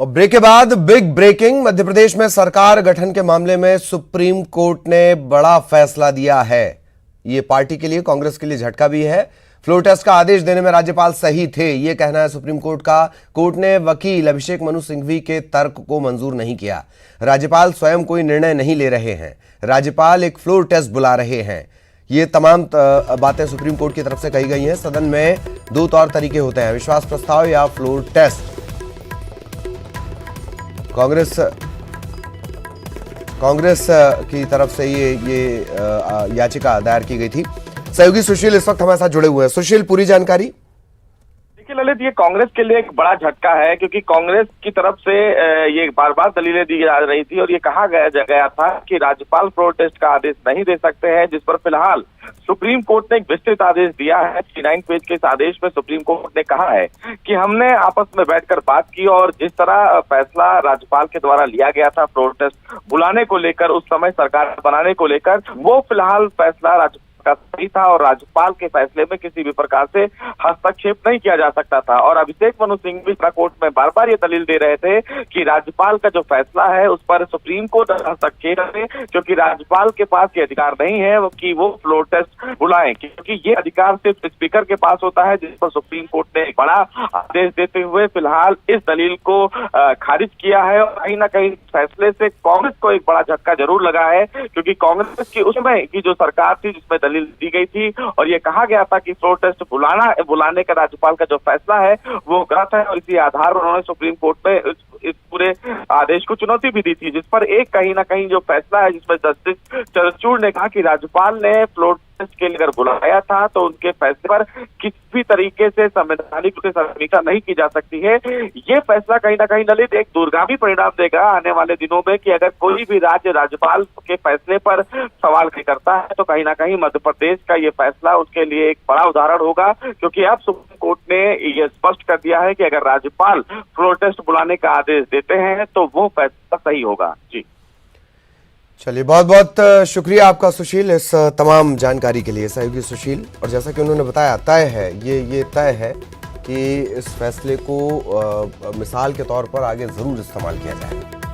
और ब्रेक के बाद बिग ब्रेकिंग। मध्य प्रदेश में सरकार गठन के मामले में सुप्रीम कोर्ट ने बड़ा फैसला दिया है। ये पार्टी के लिए, कांग्रेस के लिए झटका भी है। फ्लोर टेस्ट का आदेश देने में राज्यपाल सही थे, ये कहना है सुप्रीम कोर्ट का। कोर्ट ने वकील अभिषेक मनु सिंघवी के तर्क को मंजूर नहीं किया। राज्यपाल स्वयं कोई निर्णय नहीं ले रहे हैं, राज्यपाल एक फ्लोर टेस्ट बुला रहे हैं। ये तमाम बातें सुप्रीम कोर्ट की तरफ से कही गई हैं। सदन में दो तौर तरीके होते हैं, विश्वास प्रस्ताव या फ्लोर टेस्ट। कांग्रेस की तरफ से ये याचिका दायर की गई थी। सहयोगी सुशील इस वक्त हमारे साथ जुड़े हुए हैं। सुशील, पूरी जानकारी। देखिए ललित, ये कांग्रेस के लिए एक बड़ा झटका है, क्योंकि कांग्रेस की तरफ से ये बार बार दलीलें दी जा रही थी और ये कहा गया था कि राज्यपाल फ्लोर टेस्ट का आदेश नहीं दे सकते हैं, जिस पर फिलहाल सुप्रीम कोर्ट ने एक विस्तृत आदेश दिया है। 39 पेज के इस आदेश में सुप्रीम कोर्ट ने कहा है कि हमने आपस में बैठकर बात की और जिस तरह फैसला राज्यपाल के द्वारा लिया गया था फ्लोर टेस्ट बुलाने को लेकर, उस समय सरकार बनाने को लेकर, वो फिलहाल फैसला राज्यपाल का सही था और राज्यपाल के फैसले में किसी भी प्रकार से हस्तक्षेप नहीं किया जा सकता था। और अभिषेक मनु सिंघवी कोर्ट में बार बार ये दलील दे रहे थे कि राज्यपाल का जो फैसला है उस पर सुप्रीम कोर्ट हस्तक्षेप करे, क्योंकि राज्यपाल के पास ये अधिकार नहीं है कि वो फ्लोर टेस्ट बुलाएं, क्योंकि ये अधिकार सिर्फ स्पीकर के पास होता है, जिस पर सुप्रीम कोर्ट ने एक बड़ा आदेश देते हुए फिलहाल इस दलील को खारिज किया है। और कहीं ना कहीं फैसले से कांग्रेस को एक बड़ा झटका जरूर लगा है, क्योंकि कांग्रेस की उस समय की जो सरकार थी जिसमें दलील दी गई थी और ये कहा गया था कि फ्लोर टेस्ट बुलाने का राज्यपाल का जो फैसला है वो गलत है, और इसी आधार पर उन्होंने सुप्रीम कोर्ट में इस पूरे आदेश को चुनौती भी दी थी, जिस पर एक कहीं ना कहीं जो फैसला है जिसमें जस्टिस चंद्रचूड़ ने कहा कि राज्यपाल ने फ्लोर टेस्ट के लिए अगर बुलाया था तो उनके फैसले पर किसी भी तरीके से संवैधानिक रूप से समीक्षा नहीं की जा सकती है। ये फैसला कहीं ना कहीं ललित एक दूरगामी परिणाम देगा आने वाले दिनों में, कि अगर कोई भी राज्य राज्यपाल के फैसले पर सवाल करता है तो कहीं ना कहीं मध्य प्रदेश का ये फैसला उसके लिए एक बड़ा उदाहरण होगा, क्योंकि अब सुप्रीम कोर्ट ने ये स्पष्ट कर दिया है कि अगर राज्यपाल फ्लोर टेस्ट बुलाने का आदेश देते हैं तो वो फैसला सही होगा। जी चलिए, बहुत बहुत शुक्रिया आपका सुशील इस तमाम जानकारी के लिए, सहयोगी सुशील। और जैसा कि उन्होंने बताया, तय है ये तय है कि इस फैसले को मिसाल के तौर पर आगे जरूर इस्तेमाल किया जाएगा।